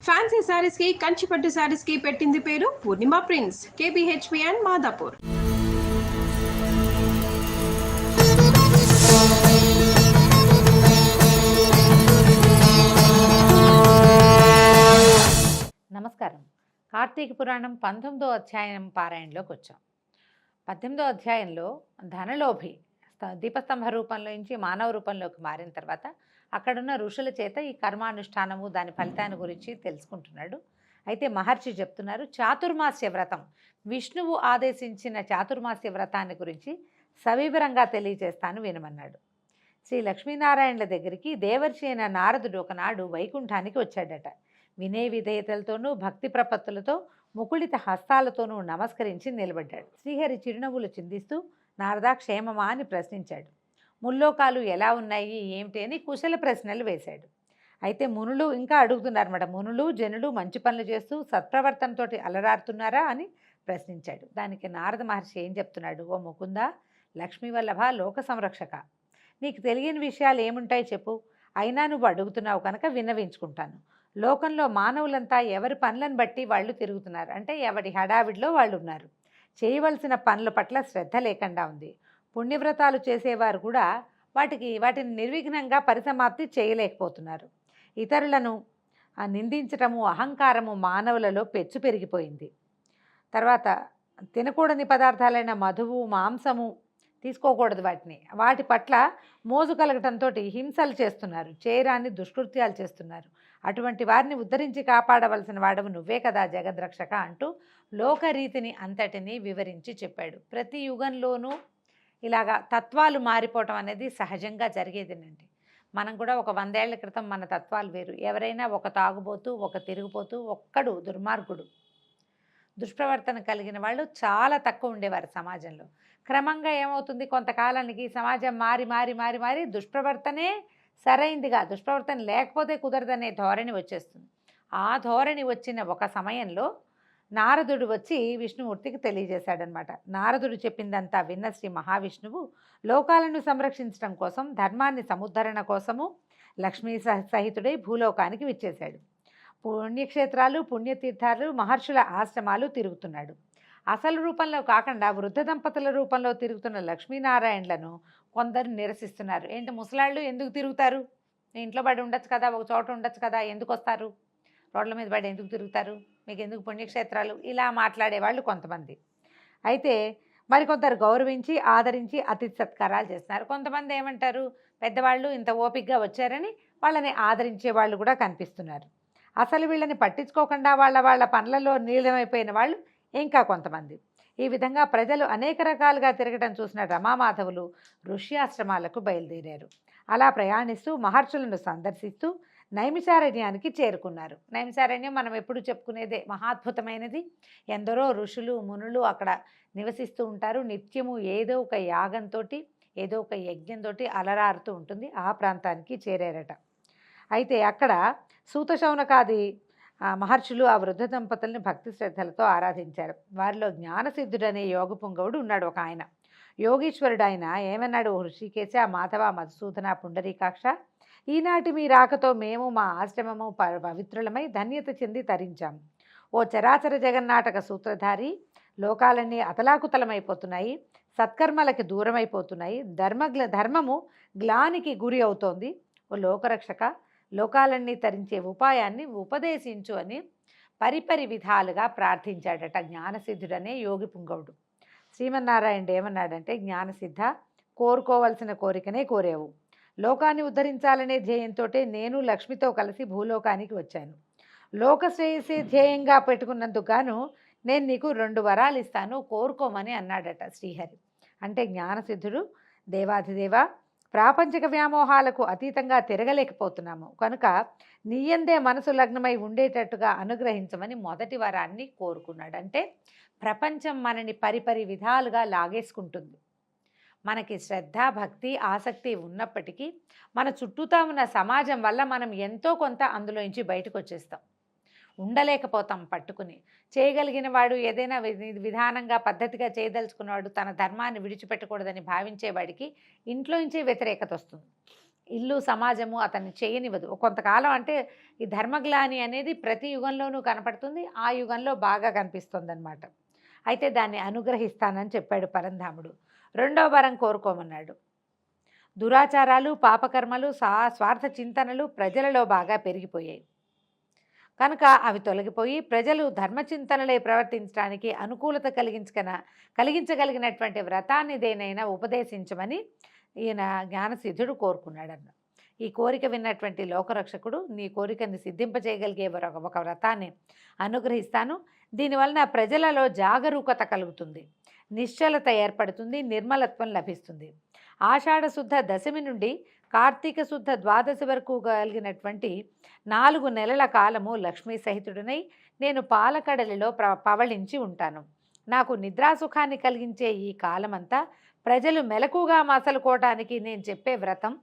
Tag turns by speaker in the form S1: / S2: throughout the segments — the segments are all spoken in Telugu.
S1: ఫ్యాన్సీ శారీస్ కి కంచిపట్టు శారీస్ కి పెట్టింది పేరు పూర్ణిమ ప్రింట్స్, కేబిహెచ్పి అండ్ మాదాపూర్.
S2: నమస్కారం. కార్తీక పురాణం 19వ అధ్యాయం పారాయణలోకి వచ్చాం. 18వ అధ్యాయంలో ధనలోభి దీపస్తంభ రూపంలో నుంచి మానవ రూపంలోకి మారిన తర్వాత అక్కడున్న ఋషుల చేత ఈ కర్మానుష్ఠానము దాని ఫలితాన్ని గురించి తెలుసుకుంటున్నాడు. అయితే మహర్షి చెప్తున్నారు, చాతుర్మాస్య వ్రతం, విష్ణువు ఆదేశించిన చాతుర్మాస్య వ్రతాన్ని గురించి సవివరంగా తెలియజేస్తాను వినమన్నాడు. శ్రీ లక్ష్మీనారాయణుల దగ్గరికి దేవర్షి అయిన నారదుడు ఒకనాడు వైకుంఠానికి వచ్చాడట. వినయ విధేయతలతోనూ భక్తి ప్రపత్తులతో ముకుళిత హస్తాలతోనూ నమస్కరించి నిలబడ్డాడు. శ్రీహరి చిరునవ్వులు చిందిస్తూ నారదా క్షేమమా అని ప్రశ్నించాడు. ముల్లోకాలు ఎలా ఉన్నాయి ఏమిటి అని కుశల ప్రశ్నలు వేశాడు. అయితే మునులు ఇంకా అడుగుతున్నారన్నమాట. మునులు జనులు మంచి పనులు చేస్తూ సత్ప్రవర్తనతో అలరారుతున్నారా అని ప్రశ్నించాడు. దానికి నారద మహర్షి ఏం చెప్తున్నాడు, ఓ ముకుంద, లక్ష్మీ వల్లభ, లోక సంరక్షక, నీకు తెలియని విషయాలు ఏముంటాయి చెప్పు, అయినా నువ్వు అడుగుతున్నావు కనుక విన్నవించుకుంటాను. లోకంలో మానవులంతా ఎవరి పనులను బట్టి వాళ్ళు తిరుగుతున్నారు, అంటే ఎవరి హడావిడిలో వాళ్ళు ఉన్నారు. చేయవలసిన పనుల పట్ల శ్రద్ధ లేకుండా ఉంది. పుణ్యవ్రతాలు చేసేవారు కూడా వాటిని నిర్విఘ్నంగా పరిసమాప్తి చేయలేకపోతున్నారు. ఇతరులను నిందించటము, అహంకారము మానవులలో పెచ్చు పెరిగిపోయింది. తర్వాత తినకూడని పదార్థాలైన మధువు, మాంసము తీసుకోకూడదు. వాటి పట్ల మోజు కలగటంతో హింసలు చేస్తున్నారు, చేయరాని దుష్కృత్యాలు చేస్తున్నారు. అటువంటి వారిని ఉద్ధరించి కాపాడవలసిన వాడవు నువ్వే కదా జగద్రక్షక అంటూ లోకరీతిని అంతటినీ వివరించి చెప్పాడు. ప్రతి యుగంలోనూ ఇలాగా తత్వాలు మారిపోవటం అనేది సహజంగా జరిగేదేనండి. మనం కూడా ఒక 100 ఏళ్ల క్రితం మన తత్వాలు వేరు. ఎవరైనా ఒక తాగుబోతూ, ఒక తిరుగుపోతూ, ఒక్కడు దుర్మార్గుడు, దుష్ప్రవర్తన కలిగిన వాళ్ళు చాలా తక్కువ ఉండేవారు సమాజంలో. క్రమంగా ఏమవుతుంది, కొంతకాలానికి సమాజం మారి మారి మారి మారి దుష్ప్రవర్తనే సరైందిగా, దుష్ప్రవర్తన లేకపోతే కుదరదనే ధోరణి వచ్చేస్తుంది. ఆ ధోరణి వచ్చిన ఒక సమయంలో నారదుడు వచ్చి విష్ణుమూర్తికి తెలియజేశాడనమాట. నారదుడు చెప్పిందంతా విన్న శ్రీ మహావిష్ణువు లోకాలను సంరక్షించడం కోసం, ధర్మాన్ని సముద్ధరణ కోసము లక్ష్మీ సహితుడై భూలోకానికి విచ్చేశాడు. పుణ్యక్షేత్రాలు, పుణ్యతీర్థాలు, మహర్షుల ఆశ్రమాలు తిరుగుతున్నాడు. అసలు రూపంలో కాకుండా వృద్ధ దంపతుల రూపంలో తిరుగుతున్న లక్ష్మీనారాయణలను కొందరు నిరసిస్తున్నారు. ఏంటి ముసలాళ్ళు ఎందుకు తిరుగుతారు, ఇంట్లో పడి ఉండొచ్చు కదా, ఒక చోట ఉండొచ్చు కదా, ఎందుకు వస్తారు, రోడ్ల మీద పడి ఎందుకు తిరుగుతారు, మీకు ఎందుకు పుణ్యక్షేత్రాలు, ఇలా మాట్లాడేవాళ్ళు కొంతమంది. అయితే మరికొందరు గౌరవించి ఆదరించి అతిథి సత్కారాలు చేస్తున్నారు. కొంతమంది ఏమంటారు, పెద్దవాళ్ళు ఇంత ఓపికగా వచ్చారని వాళ్ళని ఆదరించే వాళ్ళు కూడా కనిపిస్తున్నారు. అసలు వీళ్ళని పట్టించుకోకుండా వాళ్ళ పనులలో నీలమైపోయిన వాళ్ళు ఇంకా కొంతమంది. ఈ విధంగా ప్రజలు అనేక రకాలుగా తిరగటం చూసిన రమామాధవులు ఋష్యాశ్రమాలకు బయలుదేరారు. అలా ప్రయాణిస్తూ మహర్షులను సందర్శిస్తూ నైమిషారణ్యానికి చేరుకున్నారు. నైమిషారణ్యం మనం ఎప్పుడు చెప్పుకునేదే, మహాద్భుతమైనది. ఎందరో ఋషులు మునులు అక్కడ నివసిస్తూ ఉంటారు. నిత్యము ఏదో ఒక యాగంతో, ఏదో ఒక యజ్ఞంతో అలరారుతూ ఉంటుంది. ఆ ప్రాంతానికి చేరారట. అయితే అక్కడ సూత శౌనకాది మహర్షులు ఆ వృద్ధ దంపతుల్ని భక్తి శ్రద్ధలతో ఆరాధించారు. వారిలో జ్ఞానసిద్ధుడనే యోగ పుంగవుడు ఉన్నాడు, ఒక ఆయన యోగీశ్వరుడు. ఆయన ఏమన్నాడు, హృషికేశ, మాధవ, మధుసూదన, పుండరీకాక్ష, ఈనాటి మీ రాకతో మేము మా ఆశ్రమము పవిత్రులమై ధన్యత చెంది తరించాము. ఓ చరాచర జగన్నాటక సూత్రధారి, లోకాలన్నీ అతలాకుతలమైపోతున్నాయి, సత్కర్మలకి దూరమైపోతున్నాయి, ధర్మము గ్లానికి గురి అవుతోంది. ఓ లోకరక్షక, లోకాలన్నీ తరించే ఉపాయాన్ని ఉపదేశించు అని పరిపరి విధాలుగా ప్రార్థించాడట జ్ఞానసిద్ధుడనే యోగి పుంగవుడు. శ్రీమన్నారాయణుడు ఏమన్నాడంటే, జ్ఞానసిద్ధ, కోరుకోవలసిన కోరికనే కోరేవు. లోకాన్ని ఉద్ధరించాలనే ధ్యేయంతో నేను లక్ష్మితో కలిసి భూలోకానికి వచ్చాను. లోకశ్రేయసే ధ్యేయంగా పెట్టుకున్నందుకు గాను నేను నీకు 2 వరాలు ఇస్తాను, కోరుకోమని అన్నాడట శ్రీహరి. అంటే జ్ఞానసిద్ధుడు, దేవాధిదేవ, ప్రాపంచిక వ్యామోహాలకు అతీతంగా తిరగలేకపోతున్నాము కనుక నీయందే మనసు లగ్నమై ఉండేటట్టుగా అనుగ్రహించమని మొదటి వరాన్ని కోరుకున్నాడు. అంటే ప్రపంచం మనని పరిపరి విధాలుగా లాగేసుకుంటుంది. మనకి శ్రద్ధ, భక్తి, ఆసక్తి ఉన్నప్పటికీ మన చుట్టూతా ఉన్న సమాజం వల్ల మనం ఎంతో కొంత అందులోంచి బయటకు వచ్చేస్తాం, ఉండలేకపోతాం పట్టుకుని. చేయగలిగిన వాడు, ఏదైనా విధానంగా పద్ధతిగా చేయదలుచుకున్నవాడు తన ధర్మాన్ని విడిచిపెట్టకూడదని భావించేవాడికి ఇంట్లోంచే వ్యతిరేకత వస్తుంది. ఇల్లు సమాజము అతన్ని చేయనివ్వదు. కొంతకాలం అంటే ఈ ధర్మగ్లాని అనేది ప్రతి యుగంలోనూ కనపడుతుంది. ఆ యుగంలో బాగా కనిపిస్తుందన్నమాట. అయితే దాన్ని అనుగ్రహిస్తానని చెప్పాడు పరంధాముడు. రెండో వరం కోరుకోమన్నాడు. దురాచారాలు, పాపకర్మలు, స్వార్థ చింతనలు ప్రజలలో బాగా పెరిగిపోయాయి కనుక అవి తొలగిపోయి ప్రజలు ధర్మచింతనలై ప్రవర్తించడానికి అనుకూలత కలిగించగలిగినటువంటి వ్రతాన్ని దేనైనా ఉపదేశించమని ఈయన జ్ఞానసిద్ధుడు కోరుకున్నాడన్న. ఈ కోరిక విన్నటువంటి లోకరక్షకుడు, నీ కోరికని సిద్ధింపచేయగలిగే ఒక వ్రతాన్ని అనుగ్రహిస్తాను. దీనివలన ప్రజలలో జాగరూకత కలుగుతుంది, నిశ్చలత ఏర్పడుతుంది, నిర్మలత్వం లభిస్తుంది. ఆషాఢ శుద్ధ దశమి నుండి కార్తీక శుద్ధ ద్వాదశి వరకు కలిగినటువంటి 4 నెలల కాలము లక్ష్మీ సహితుడినై నేను పాలకడలిలో పవళించి ఉంటాను. నాకు నిద్రాసుఖాన్ని కలిగించే ఈ కాలమంతా ప్రజలు మెలకుగా మసలుకోవటానికి నేను చెప్పే వ్రతం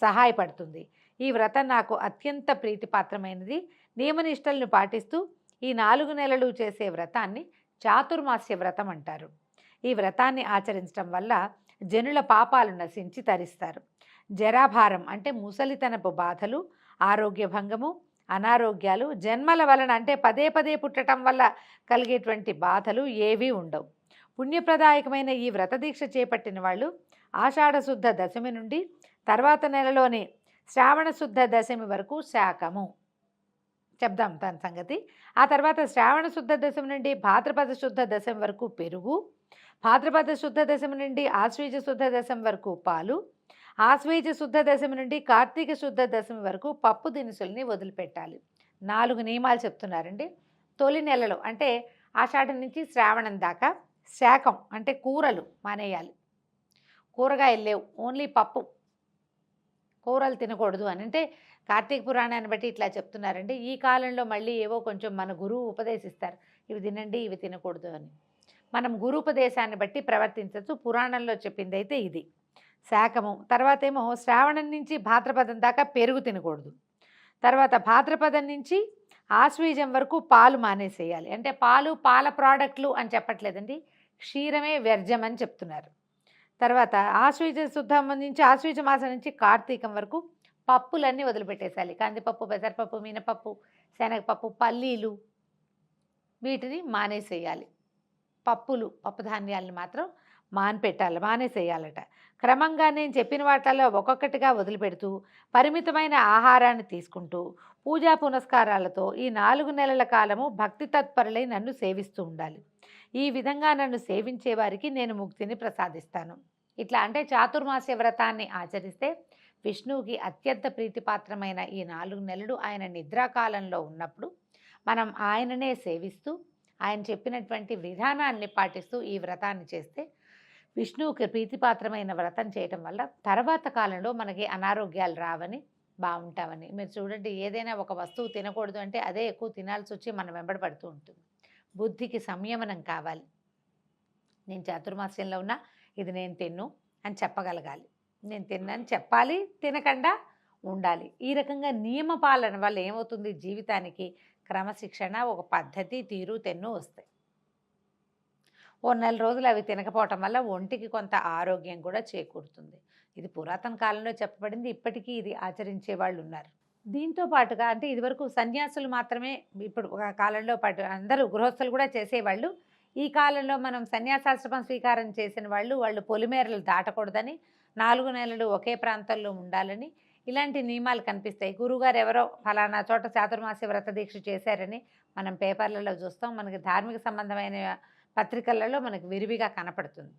S2: సహాయపడుతుంది. ఈ వ్రతం నాకు అత్యంత ప్రీతిపాత్రమైనది. నియమనిష్టలను పాటిస్తూ ఈ 4 నెలలు చేసే వ్రతాన్ని చాతుర్మాస్య వ్రతం అంటారు. ఈ వ్రతాన్ని ఆచరించడం వల్ల జనుల పాపాలు నశించి తరిస్తారు. జరాభారం అంటే ముసలితనపు బాధలు, ఆరోగ్య భంగము, అనారోగ్యాలు, జన్మల వలన అంటే పదే పదే పుట్టడం వల్ల కలిగేటువంటి బాధలు ఏవీ ఉండవు. పుణ్యప్రదాయకమైన ఈ వ్రతదీక్ష చేపట్టిన వాళ్ళు ఆషాఢ శుద్ధ దశమి నుండి తర్వాత నెలలోని శ్రావణ శుద్ధ దశమి వరకు శాకము చెప్దాం దాని సంగతి. ఆ తర్వాత శ్రావణ శుద్ధ దశమి నుండి భాద్రపద శుద్ధ దశమి వరకు పెరుగు, భాద్రపద శుద్ధ దశమి నుండి ఆశ్వీజ శుద్ధ దశమి వరకు పాలు, ఆశ్వీజ శుద్ధ దశమి నుండి కార్తీక శుద్ధ దశమి వరకు పప్పు దినుసుల్ని వదిలిపెట్టాలి. 4 నియమాలు చెప్తున్నారండి. తొలి నెలలో అంటే ఆషాఢం నుంచి శ్రావణం దాకా శాకం అంటే కూరలు మానేయాలి. కూరగాయలు లేవు, ఓన్లీ పప్పు, కూరలు తినకూడదు అని. అంటే కార్తీక పురాణాన్ని బట్టి ఇట్లా చెప్తున్నారండి. ఈ కాలంలో మళ్ళీ ఏవో కొంచెం మన గురువు ఉపదేశిస్తారు, ఇవి తినండి ఇవి తినకూడదు అని. మనం గురూపదేశాన్ని బట్టి ప్రవర్తించవచ్చు. పురాణంలో చెప్పింది అయితే ఇది శాకము. తర్వాత ఏమో శ్రావణం నుంచి భాద్రపదం దాకా పెరుగు తినకూడదు. తర్వాత భాద్రపదం నుంచి ఆశ్వీజం వరకు పాలు మానేసేయాలి. అంటే పాల ప్రోడక్ట్లు అని చెప్పట్లేదండి, క్షీరమే వ్యర్థం అని చెప్తున్నారు. తర్వాత ఆశ్వీజ శుద్ధం నుంచి ఆశ్వీజ మాసం నుంచి కార్తీకం వరకు పప్పులన్నీ వదిలిపెట్టేసాలి. కందిపప్పు, పెసరపప్పు, మినపప్పు, శనగపప్పు, పల్లీలు వీటిని మానేసేయాలి. పప్పు ధాన్యాలను మాత్రం మానేసేయాలట. క్రమంగా నేను చెప్పిన వాటిలో ఒక్కొక్కటిగా వదిలిపెడుతూ పరిమితమైన ఆహారాన్ని తీసుకుంటూ పూజా పునస్కారాలతో ఈ 4 నెలల కాలము భక్తి తత్పరులై నన్ను సేవిస్తూ ఉండాలి. ఈ విధంగా నన్ను సేవించే వారికి నేను ముక్తిని ప్రసాదిస్తాను. ఇట్లా అంటే చాతుర్మాస్య వ్రతాన్ని ఆచరిస్తే విష్ణువుకి అత్యంత ప్రీతిపాత్రమైన ఈ 4 నెలలు ఆయన నిద్రాకాలంలో ఉన్నప్పుడు మనం ఆయననే సేవిస్తూ ఆయన చెప్పినటువంటి విధానాన్ని పాటిస్తూ ఈ వ్రతాన్ని చేస్తే విష్ణువుకి ప్రీతిపాత్రమైన వ్రతం చేయటం వల్ల తర్వాత కాలంలో మనకి అనారోగ్యాలు రావని, బాగుంటామని. మీరు చూడండి, ఏదైనా ఒక వస్తువు తినకూడదు అంటే అదే ఎక్కువ తినాల్సి వచ్చి మనం వెంబడపడుతూ ఉంటుంది. బుద్ధికి సంయమనం కావాలి. నేను చాతుర్మాస్యంలో ఉన్నా ఇది నేను తిన్ను అని చెప్పగలగాలి. నేను తిన్నాను చెప్పాలి, తినకుండా ఉండాలి. ఈ రకంగా నియమ పాలన వల్ల ఏమవుతుంది, జీవితానికి క్రమశిక్షణ, ఒక పద్ధతి, తీరు, తెన్ను వస్తాయి. ఓ 4 రోజులు అవి తినకపోవటం వల్ల ఒంటికి కొంత ఆరోగ్యం కూడా చేకూరుతుంది. ఇది పురాతన కాలంలో చెప్పబడింది. ఇప్పటికీ ఇది ఆచరించే వాళ్ళు ఉన్నారు. దీంతో పాటుగా అంటే ఇదివరకు సన్యాసులు మాత్రమే, ఇప్పుడు ఒక కాలంలో పాటు అందరూ గృహస్థులు కూడా చేసేవాళ్ళు. ఈ కాలంలో మనం సన్యాసాశ్రమం స్వీకారం చేసిన వాళ్ళు పొలిమేరలు దాటకూడదని, 4 నెలలు ఒకే ప్రాంతంలో ఉండాలని ఇలాంటి నియమాలు కనిపిస్తాయి. గురువుగారు ఎవరో ఫలానా చోట చాతుర్మాస్య వ్రత దీక్ష చేశారని మనం పేపర్లలో చూస్తాం. మనకి ధార్మిక సంబంధమైన పత్రికలలో మనకు విరివిగా కనపడుతుంది.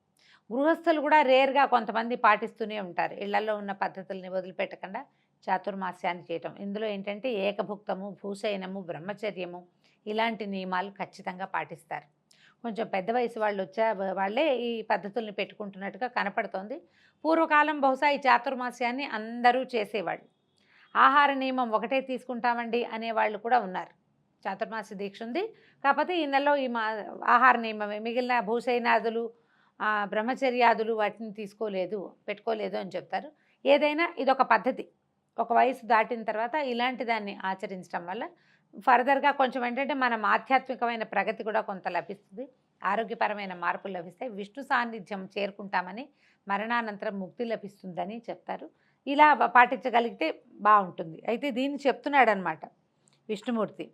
S2: గృహస్థులు కూడా రేర్గా కొంతమంది పాటిస్తూనే ఉంటారు. ఇళ్లలో ఉన్న పద్ధతుల్ని వదిలిపెట్టకుండా చాతుర్మాస్యాన్ని చేయటం. ఇందులో ఏంటంటే ఏకభుక్తము, భూశయనము, బ్రహ్మచర్యము ఇలాంటి నియమాలు ఖచ్చితంగా పాటిస్తారు. కొంచెం పెద్ద వయసు వాళ్ళే ఈ పద్ధతుల్ని పెట్టుకుంటున్నట్టుగా కనపడుతోంది. పూర్వకాలం బహుశా ఈ చాతుర్మాస్యాన్ని అందరూ చేసేవాళ్ళు. ఆహార నియమం ఒకటే తీసుకుంటామండి అనేవాళ్ళు కూడా ఉన్నారు. చాతుర్మాస్య దీక్ష ఉంది, కాకపోతే ఈ నెలలో ఈ ఆహార నియమమే, మిగిలిన భూశయనాదులు, బ్రహ్మచర్యాదులు వాటిని పెట్టుకోలేదు అని చెప్తారు. ఏదైనా ఇదొక పద్ధతి. ఒక వయసు దాటిన తర్వాత ఇలాంటి దాన్ని ఆచరించడం వల్ల ఫర్దర్గా కొంచెం ఏంటంటే మనం ఆధ్యాత్మికమైన ప్రగతి కూడా కొంత లభిస్తుంది, ఆరోగ్యపరమైన మార్పులు లభిస్తాయి, విష్ణు సాన్నిధ్యం చేరుకుంటామని, మరణానంతరం ముక్తి లభిస్తుందని చెప్తారు. ఇలా పాటించగలిగితే బాగుంటుంది. అయితే దీన్ని చెప్తున్నాడనమాట విష్ణుమూర్తి.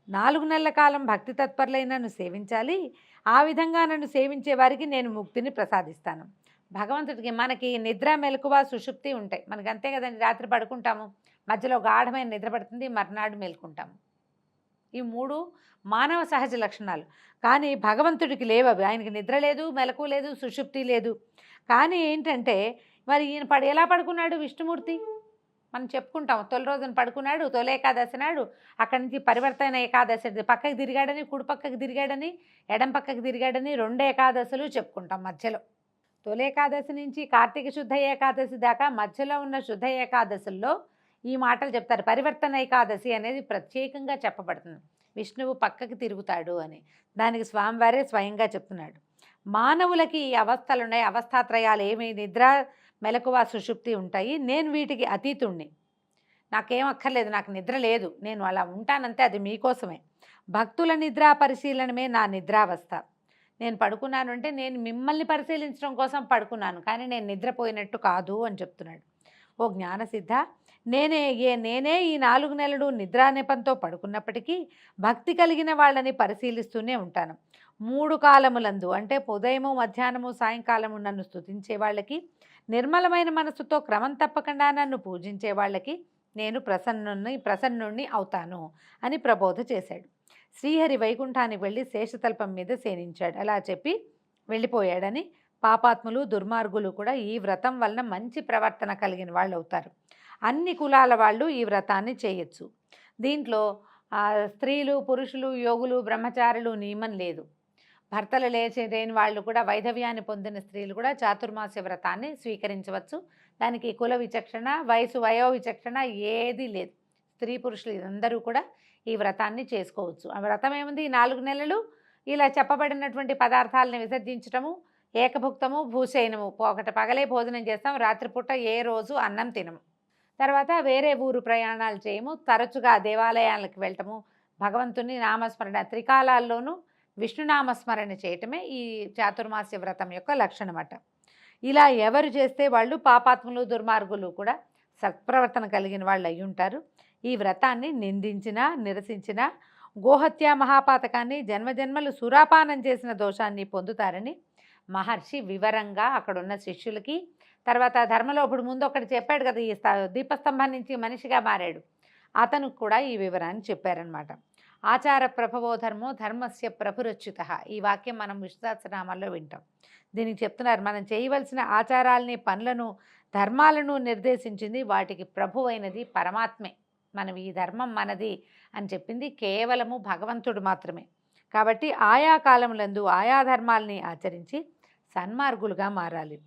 S2: 4 నెలల కాలం భక్తి తత్పరులై నన్ను సేవించాలి. ఆ విధంగా నన్ను సేవించే వారికి నేను ముక్తిని ప్రసాదిస్తాను. భగవంతుడికి మనకి నిద్ర, మెలకువ, సుషుప్తి ఉంటాయి. మనకి అంతే కదండి. రాత్రి పడుకుంటాము, మధ్యలో గాఢమైన నిద్ర పడుతుంది, మర్నాడు మేల్కుంటాము. ఈ 3 మానవ సహజ లక్షణాలు. కానీ భగవంతుడికి లేవవి. ఆయనకి నిద్ర లేదు, మెలకు లేదు, సుషుప్తి లేదు. కానీ ఏంటంటే మరి ఈయన ఎలా పడుకున్నాడు విష్ణుమూర్తి? మనం చెప్పుకుంటాం, తొలి రోజున పడుకున్నాడు, తొలి ఏకాదశి నాడు. అక్కడి నుంచి పరివర్తన ఏకాదశి పక్కకి తిరిగాడని, కుడి పక్కకి తిరిగాడని, ఎడం పక్కకి తిరిగాడని 2 ఏకాదశులు చెప్పుకుంటాం మధ్యలో. తొలి ఏకాదశి నుంచి కార్తీక శుద్ధ ఏకాదశి దాకా మధ్యలో ఉన్న శుద్ధ ఏకాదశుల్లో ఈ మాటలు చెప్తారు. పరివర్తన ఏకాదశి అనేది ప్రత్యేకంగా చెప్పబడుతుంది. విష్ణువు పక్కకి తిరుగుతాడు అని. దానికి స్వామివారే స్వయంగా చెప్తున్నాడు. మానవులకి ఈ అవస్థలు ఉన్నాయి, అవస్థాత్రయాలు ఏమి, నిద్ర, మెలకువ, సుషుప్తి ఉంటాయి. నేను వీటికి అతీతుణ్ణి. నాకేం అక్కర్లేదు, నాకు నిద్ర లేదు, నేను అలా ఉంటానంతే, అది మీకోసమే. భక్తుల నిద్రా పరిశీలనమే నా నిద్రావస్థ. నేను పడుకున్నాను అంటే నేను మిమ్మల్ని పరిశీలించడం కోసం పడుకున్నాను, కానీ నేను నిద్రపోయినట్టు కాదు అని చెప్తున్నాడు. ఓ జ్ఞానసిద్ధ, నేనే ఈ 4 నెలలు నిద్రా నెపంతో పడుకున్నప్పటికీ భక్తి కలిగిన వాళ్ళని పరిశీలిస్తూనే ఉంటాను. 3 కాలములందు అంటే ఉదయము, మధ్యాహ్నము, సాయంకాలము నన్ను స్తుతించే వాళ్ళకి, నిర్మలమైన మనసుతో క్రమం తప్పకుండా నన్ను పూజించే వాళ్ళకి నేను ప్రసన్నుణ్ణి అవుతాను అని ప్రబోధ చేశాడు. శ్రీహరి వైకుంఠానికి వెళ్ళి శేషతల్పం మీద సేనించాడు. అలా చెప్పి వెళ్ళిపోయాడని పాపాత్ములు, దుర్మార్గులు కూడా ఈ వ్రతం వలన మంచి ప్రవర్తన కలిగిన వాళ్ళు అవుతారు. అన్ని కులాల వాళ్ళు ఈ వ్రతాన్ని చేయొచ్చు. దీంట్లో స్త్రీలు, పురుషులు, యోగులు, బ్రహ్మచారులు నియమం లేదు. భర్తలు లేని వాళ్ళు కూడా, వైధవ్యాన్ని పొందిన స్త్రీలు కూడా చాతుర్మాస్య వ్రతాన్ని స్వీకరించవచ్చు. దానికి కుల విచక్షణ, వయో విచక్షణ ఏదీ లేదు. స్త్రీ పురుషులు అందరూ కూడా ఈ వ్రతాన్ని చేసుకోవచ్చు. ఆ వ్రతం ఏముంది? 4 నెలలు ఇలా చెప్పబడినటువంటి పదార్థాలను విసర్జించటము, ఏకభుక్తము, భూశయనము. ఒకటి పగలే భోజనం చేస్తాం, రాత్రిపూట ఏ రోజు అన్నం తినము. తర్వాత వేరే ఊరు ప్రయాణాలు చేయము, తరచుగా దేవాలయాలకు వెళ్ళటము, భగవంతుని నామస్మరణ, త్రికాలాల్లోనూ విష్ణునామస్మరణ చేయటమే ఈ చాతుర్మాస్య వ్రతం యొక్క లక్షణమట. ఇలా ఎవరు చేస్తే వాళ్ళు పాపాత్ములు, దుర్మార్గులు కూడా సత్ప్రవర్తన కలిగిన వాళ్ళు అయి ఉంటారు. ఈ వ్రతాన్ని నిందించినా, నిరసించినా గోహత్య మహాపాతకాన్ని, జన్మజన్మలు సురాపానం చేసిన దోషాన్ని పొందుతారని మహర్షి వివరంగా అక్కడున్న శిష్యులకి, తర్వాత ధర్మలోభుడు ముందు ఒకటి చెప్పాడు కదా, ఈ దీపస్తంభం నుంచి మనిషిగా మారాడు, అతను కూడా ఈ వివరాన్ని చెప్పారనమాట. ఆచార ప్రభవో ధర్మో ధర్మస్య ప్రభురచ్యుత. ఈ వాక్యం మనం విష్ణు సహస్రనామాల్లో వింటాం. దీనికి చెప్తున్నారు, మనం చేయవలసిన ఆచారాలని, పనులను, ధర్మాలను నిర్దేశించింది వాటికి ప్రభు అయినది పరమాత్మే. మనం ఈ ధర్మం మనది అని చెప్పింది కేవలము భగవంతుడు మాత్రమే. కాబట్టి ఆయా కాలములందు ఆయా ధర్మాలని ఆచరించి సన్మార్గులుగా మారాలి.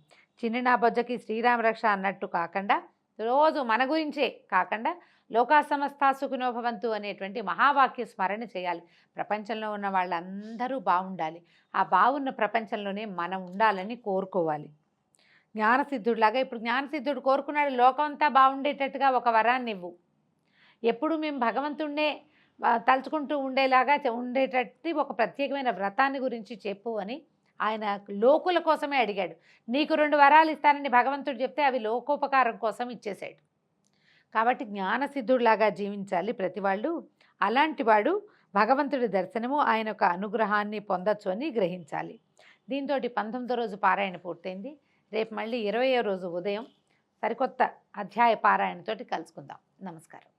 S2: చిన్న నా బొజ్జకి శ్రీరామ రక్ష అన్నట్టు కాకుండా, రోజు మన గురించే కాకుండా లోకా సమస్తా సుఖినో భవంతు అనేటువంటి మహావాక్య స్మరణ చేయాలి. ప్రపంచంలో ఉన్న వాళ్ళందరూ బాగుండాలి. ఆ బాగున్న ప్రపంచంలోనే మనం ఉండాలని కోరుకోవాలి. జ్ఞానసిద్ధుడిలాగా ఇప్పుడు జ్ఞానసిద్ధుడు కోరుకున్నాడు, లోకం అంతా బాగుండేటట్టుగా ఒక వరాన్ని ఇవ్వు, ఎప్పుడు మేము భగవంతుణ్ణే తలుచుకుంటూ ఉండేటట్టు ఒక ప్రత్యేకమైన వ్రతాన్ని గురించి చెప్పు అని ఆయన లోకుల కోసమే అడిగాడు. నీకు 2 వరాలు ఇస్తానని భగవంతుడు చెప్తే అవి లోకోపకారం కోసం ఇచ్చేశాడు. కాబట్టి జ్ఞానసిద్ధుడిలాగా జీవించాలి ప్రతి వాళ్ళు. అలాంటి వాడు భగవంతుడి దర్శనము, ఆయన యొక్క అనుగ్రహాన్ని పొందొచ్చు అని గ్రహించాలి. దీంతో 19వ రోజు పారాయణ పూర్తయింది. రేపు మళ్ళీ 20వ రోజు ఉదయం సరికొత్త అధ్యాయ పారాయణతోటి కలుసుకుందాం. నమస్కారం.